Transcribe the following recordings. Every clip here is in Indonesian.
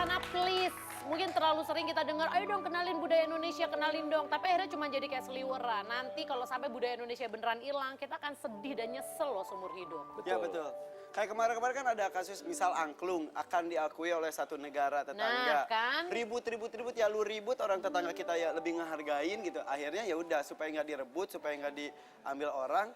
sana please. Mungkin terlalu sering kita dengar, ayo dong kenalin budaya Indonesia, kenalin dong. Tapi akhirnya cuma jadi kayak seliweran. Nanti kalau sampai budaya Indonesia beneran hilang, kita akan sedih dan nyesel loh seumur hidup. Ya betul. Kayak kemarin-kemarin kan ada kasus misal angklung akan diakui oleh satu negara tetangga. Nah, kan? Ribut ya lu ribut orang tetangga kita ya lebih ngehargain gitu. Akhirnya ya udah supaya nggak direbut, supaya nggak diambil orang.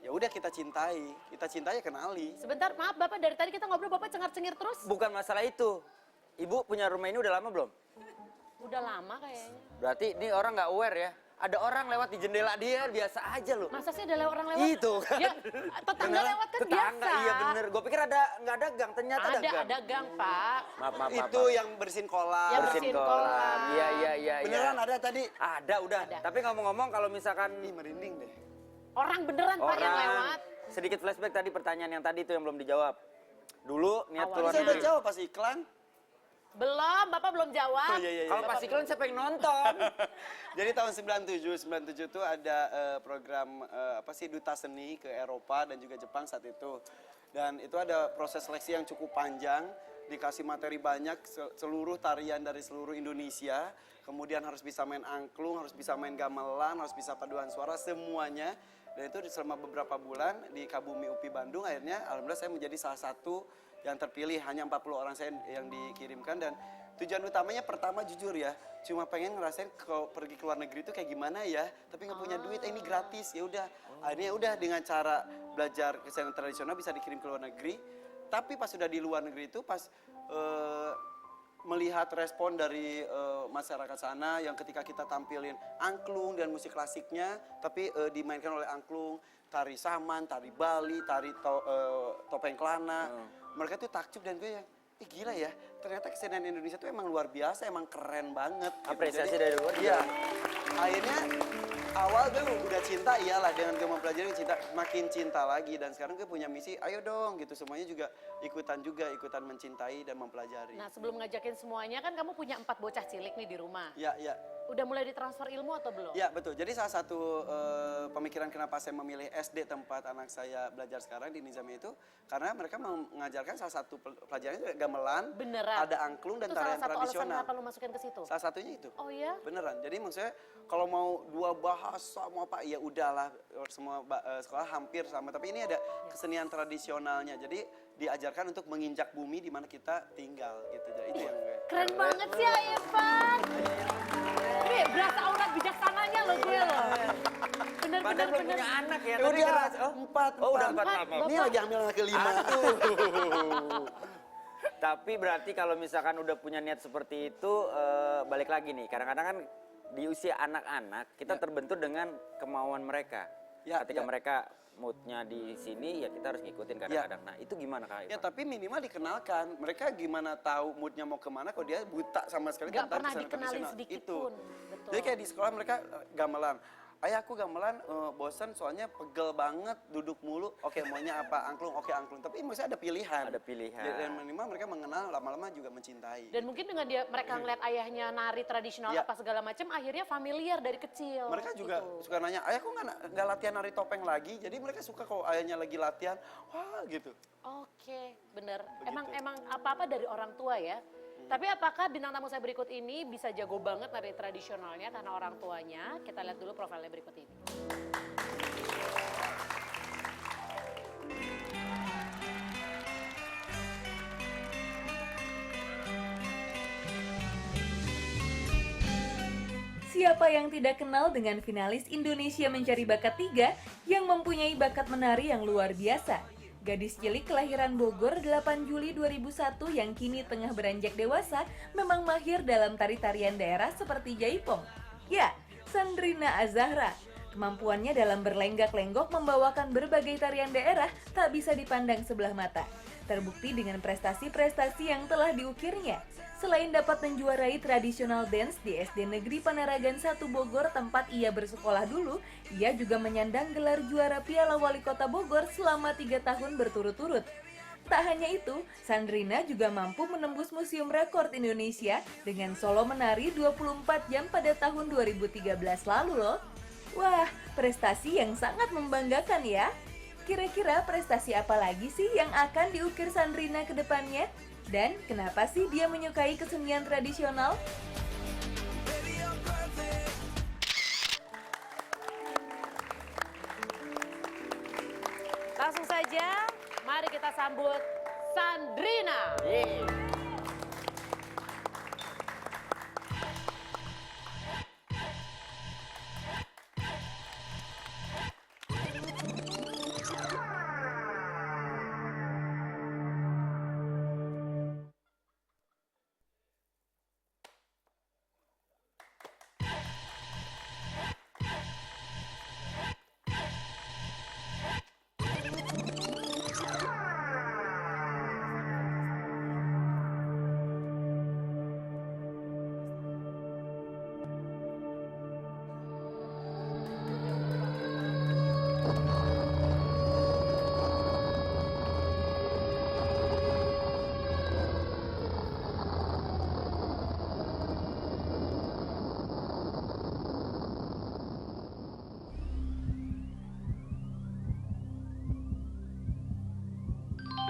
Ya udah kita cintai ya kenali. Sebentar, maaf Bapak, dari tadi kita ngobrol Bapak cengar-cengir terus. Bukan masalah itu. Ibu punya rumah ini udah lama belum? Udah lama kayaknya. Berarti ini orang nggak aware ya. Ada orang lewat di jendela dia biasa aja loh. Masa sih ada orang lewat? Itu kan. Ya, tetangga lewat kan tetangga, biasa. iya bener. Gue pikir nggak ada gang, ternyata ada gang. Ada gang Pak. Maaf. Itu yang bersihin kolam. Ya, bersihin bersihin kolam. kolam. Iya. Beneran ada tadi? Ada udah. Ada. Tapi ngomong-ngomong kalau misalkan Ih merinding deh. Orang beneran Pak yang lewat. sedikit flashback tadi pertanyaan yang tadi itu yang belum dijawab. Dulu niat Awalnya. keluar Saya udah negeri. jawab pas iklan. Belum, Bapak belum jawab. Oh, iya. Kalau pas iklan siapa yang nonton? Jadi tahun 97 itu ada program Duta Seni ke Eropa dan juga Jepang saat itu. Dan itu ada proses seleksi yang cukup panjang, dikasih materi banyak, seluruh tarian dari seluruh Indonesia. Kemudian harus bisa main angklung, harus bisa main gamelan, harus bisa paduan suara, semuanya. Dan itu selama beberapa bulan di Kabumi UPI Bandung, akhirnya alhamdulillah saya menjadi salah satu yang terpilih. Hanya 40 orang saya yang dikirimkan, dan tujuan utamanya pertama jujur ya, cuma pengen ngerasain kalau pergi ke luar negeri itu kayak gimana ya, tapi nggak punya duit, ini gratis, ya udah. Akhirnya udah dengan cara belajar kesenian tradisional bisa dikirim ke luar negeri. Tapi pas sudah di luar negeri itu pas melihat respon dari masyarakat sana yang ketika kita tampilin angklung dan musik klasiknya, tapi dimainkan oleh angklung, tari saman, tari Bali, tari topeng kelana. Mereka tuh takjub dan gue yang, gila ya, ternyata kesenian Indonesia tuh emang luar biasa, emang keren banget. Gitu. Apresiasi Jadi, dari luar. Iya, akhirnya awal gue udah cinta, iyalah dengan gue mempelajari cinta, makin cinta lagi. Dan sekarang gue punya misi, ayo dong gitu, semuanya juga ikutan mencintai dan mempelajari. Nah, sebelum ngajakin semuanya kan kamu punya 4 bocah cilik nih di rumah. Ya. Udah mulai ditransfer ilmu atau belum? Ya betul, jadi salah satu pemikiran kenapa saya memilih SD tempat anak saya belajar sekarang di Nizami itu, karena mereka mengajarkan salah satu pelajarannya juga gamelan, Beneran? ada angklung dan Itu tarian salah satu alasan tradisional. kenapa lu masukin ke situ? Salah satunya itu. Oh iya? Beneran, jadi maksudnya kalau mau dua bahasa mau apa, ya udahlah, semua sekolah hampir sama. Tapi ini ada kesenian tradisionalnya, jadi diajarkan untuk menginjak bumi di mana kita tinggal gitu. Jadi itu yang gue. Keren banget sih Ivan. Nih, berasa aura bijaksananya loh gue loh. Padahal belum punya anak ya. Tapi Udah, keras. empat. Udah 4. Empat. Maaf. Ini lagi hamil anak kelima. Tapi berarti kalau misalkan udah punya niat seperti itu, balik lagi nih. Kadang-kadang kan di usia anak-anak kita terbentur dengan kemauan mereka. Ketika mereka moodnya di sini, ya kita harus ngikutin kadang-kadang. Nah itu gimana Kak Ivan? Ya tapi minimal dikenalkan. Mereka gimana tahu moodnya mau kemana kalau dia buta sama sekali. Gak tentang pernah kesenian dikenalin tradisional. sedikit Itu. pun. Betul. Jadi kayak di sekolah mereka gamelan. Ayah aku gamelan bosan soalnya pegel banget duduk mulu. Oke maunya apa? Angklung. Oke angklung. Tapi maksudnya ada pilihan. Ada pilihan. Dan minimal mereka mengenal, lama-lama juga mencintai. Dan mungkin dengan mereka ngeliat ayahnya nari tradisional Ya. apa segala macam, akhirnya familiar dari kecil. Mereka juga gitu. suka nanya, ayah kok nggak latihan nari topeng lagi? Jadi mereka suka kalau ayahnya lagi latihan, wah gitu. Oke, bener. Begitu. Emang apa-apa dari orang tua ya. Tapi apakah bintang tamu saya berikut ini bisa jago banget nari tradisionalnya karena orang tuanya? Kita lihat dulu profilnya berikut ini. Siapa yang tidak kenal dengan finalis Indonesia Mencari Bakat 3 yang mempunyai bakat menari yang luar biasa? Gadis cilik kelahiran Bogor 8 Juli 2001 yang kini tengah beranjak dewasa memang mahir dalam tari-tarian daerah seperti jaipong. Ya, Sandrina Azahra. Kemampuannya dalam berlenggak-lenggok membawakan berbagai tarian daerah tak bisa dipandang sebelah mata. Terbukti dengan prestasi-prestasi yang telah diukirnya. Selain dapat menjuarai tradisional dance di SD Negeri Panaragan 1 Bogor tempat ia bersekolah dulu, ia juga menyandang gelar juara Piala Wali Kota Bogor selama 3 tahun berturut-turut. Tak hanya itu, Sandrina juga mampu menembus Museum Rekor Indonesia dengan solo menari 24 jam pada tahun 2013 lalu loh. Wah, prestasi yang sangat membanggakan ya. Kira-kira prestasi apa lagi sih yang akan diukir Sandrina ke depannya? Dan kenapa sih dia menyukai kesenian tradisional? Langsung saja, mari kita sambut Sandrina.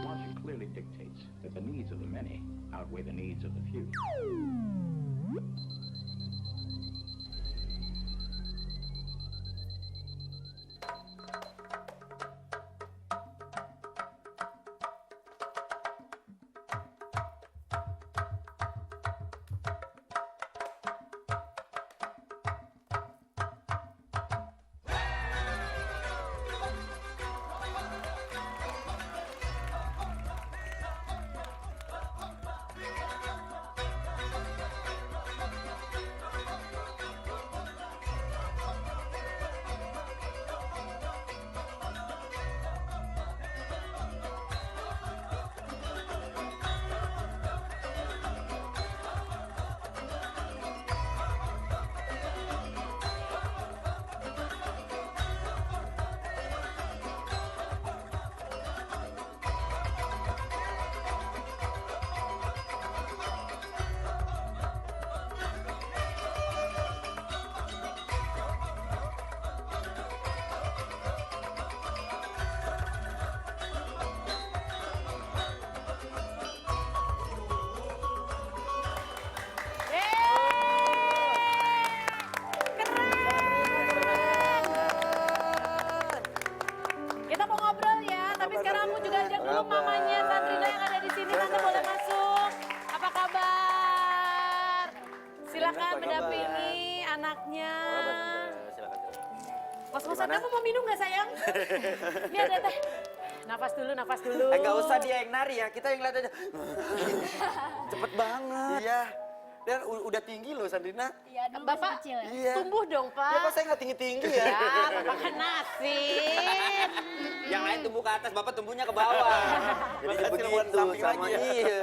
Logic clearly dictates that the needs of the many outweigh the needs of the few. Kita mau ngobrol ya, tapi sekarang aku juga ajak dulu mamanya Sandrina yang ada di sini. Tante boleh masuk. Apa kabar? Silakan mendampingi anaknya. Silakan. Kos-kosan kamu mau minum nggak sayang? Ini ada teh. Nafas dulu, nafas dulu. Nggak usah dia yang nari ya, kita yang lihat aja. Cepet banget. Iya. Dan udah tinggi loh Sandrina. Iya, dulu Bapak, masih kecil ya. Iya. tumbuh dong Ya kok Pak. saya nggak tinggi-tinggi ya? Ya, Bapak kan nasib. Yang lain tumbuh ke atas, Bapak tumbuhnya ke bawah. Jadi Makanya begitu buat samping sama lagi ya. iya.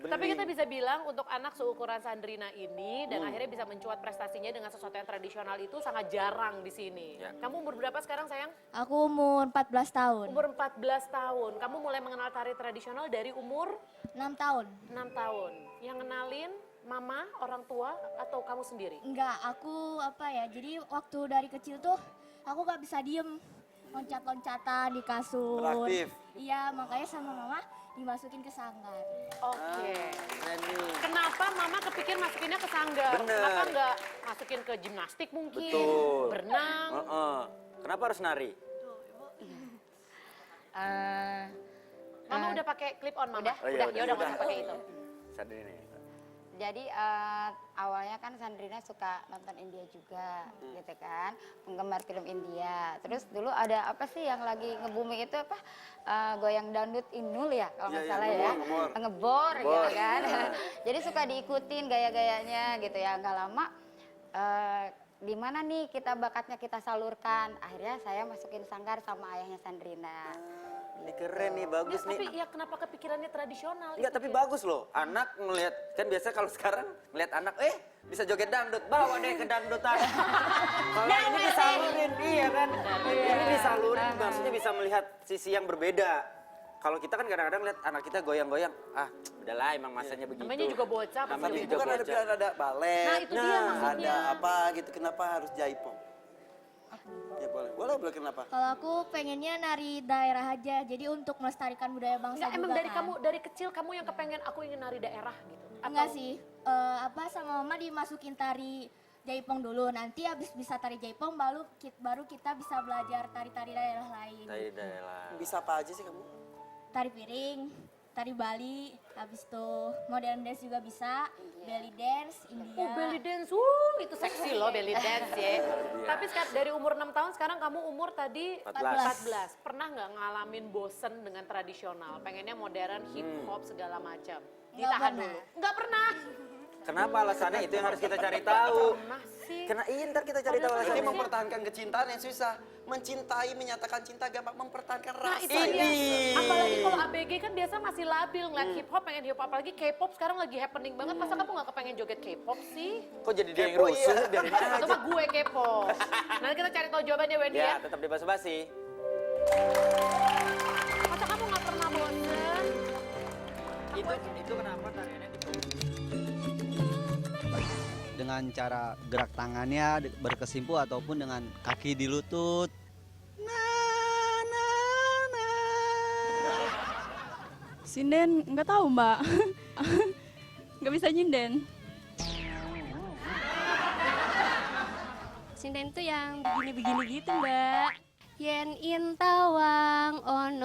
Tapi kita bisa bilang untuk anak seukuran Sandrina ini dan akhirnya bisa mencuat prestasinya dengan sesuatu yang tradisional itu sangat jarang di sini. Ya. Kamu umur berapa sekarang sayang? Aku umur 14 tahun. Umur 14 tahun. Kamu mulai mengenal tari tradisional dari umur 6 tahun. 6 tahun. Yang kenalin mama, orang tua, atau kamu sendiri? Enggak, aku apa ya, jadi waktu dari kecil tuh aku gak bisa diem. Loncat-loncatan di kasur. Beraktif. Iya, makanya sama mama dimasukin ke sanggar. Oke. Nah nih. Kenapa mama kepikir masukinnya ke sanggar? Bener. Kenapa nggak masukin ke gimnastik mungkin? Betul. Berenang? Kenapa harus nari? Mama udah pakai clip on mama? Oh iya, ya udah nggak usah pakai itu. Sadar nih. Jadi awalnya kan Sandrina suka nonton India juga, gitu kan, penggemar film India. Terus dulu ada apa sih yang lagi nge-booming itu apa, goyang dangdut Inul ya, kalau nggak Iya, salah iya, ya, ngebor. gitu kan. Jadi suka diikutin gaya-gayanya gitu ya. Nggak lama, di mana nih kita bakatnya kita salurkan. Akhirnya saya masukin sanggar sama ayahnya Sandrina. Ini keren nih, bagus Tapi nih. ya kenapa kepikirannya tradisional? Enggak, tapi bagus loh. Anak ngelihat, kan biasa kalau sekarang ngelihat anak, bisa joget dangdut, bawa deh ke dangdutan. Kalau ini disalurin, iya kan? Ini disalurin, maksudnya bisa melihat sisi yang berbeda. Kalau kita kan kadang-kadang lihat anak kita goyang-goyang, udahlah emang masanya begitu. Namanya juga bocah, pasti Namanya Itu juga kan ada bocah. balet, Nah, itu dia maksudnya. ada apa gitu, kenapa harus jaipong? Ya boleh. Boleh kenapa? Kalau aku pengennya nari daerah aja, jadi untuk melestarikan budaya bangsa Enggak, juga emang dari kan. kamu dari kecil kamu yang kepengen aku ingin nari daerah gitu? Enggak sih, sama mama dimasukin tari jaipong dulu, nanti habis bisa tari jaipong baru kita bisa belajar tari-tari daerah lain. Dari daerah. Bisa apa aja sih kamu? Tari piring, tari Bali, habis itu modern dance juga bisa, belly dance, India. Oh, belly dance, itu seksi loh belly dance ya. Tapi dari umur 6 tahun sekarang kamu umur tadi 14. Pernah nggak ngalamin bosen dengan tradisional? Pengennya modern, hip hop segala macam. Ditahan pernah. dulu. Nggak pernah. Kenapa alasannya itu yang harus kita cari tahu. Pernah sih. Iya, ntar kita cari tahu Ini alasannya. mempertahankan kecintaan yang susah. Mencintai, menyatakan cinta gampang, mempertahankan Nah rasa. itu dia. Apalagi kalau ABG kan biasa masih labil ngeliat hip hop, pengen hip hop. Apalagi K-pop sekarang lagi happening banget. Masa kamu nggak kepengen joget K-pop sih? Kok jadi dia yang Kepo, rusuh, iya. biarin aja. Itu mah gue K-pop. Nanti kita cari tahu jawabannya Wendy ya. Ya, tetap di basa-basi. Masa kamu nggak pernah bosen? Itu kenapa tariannya di dengan cara gerak tangannya berkesimpu ataupun dengan kaki di lutut. Sinden nggak tahu mbak, nggak bisa nyinden. Sinden itu yang begini-begini gitu mbak. Yen in tawang ono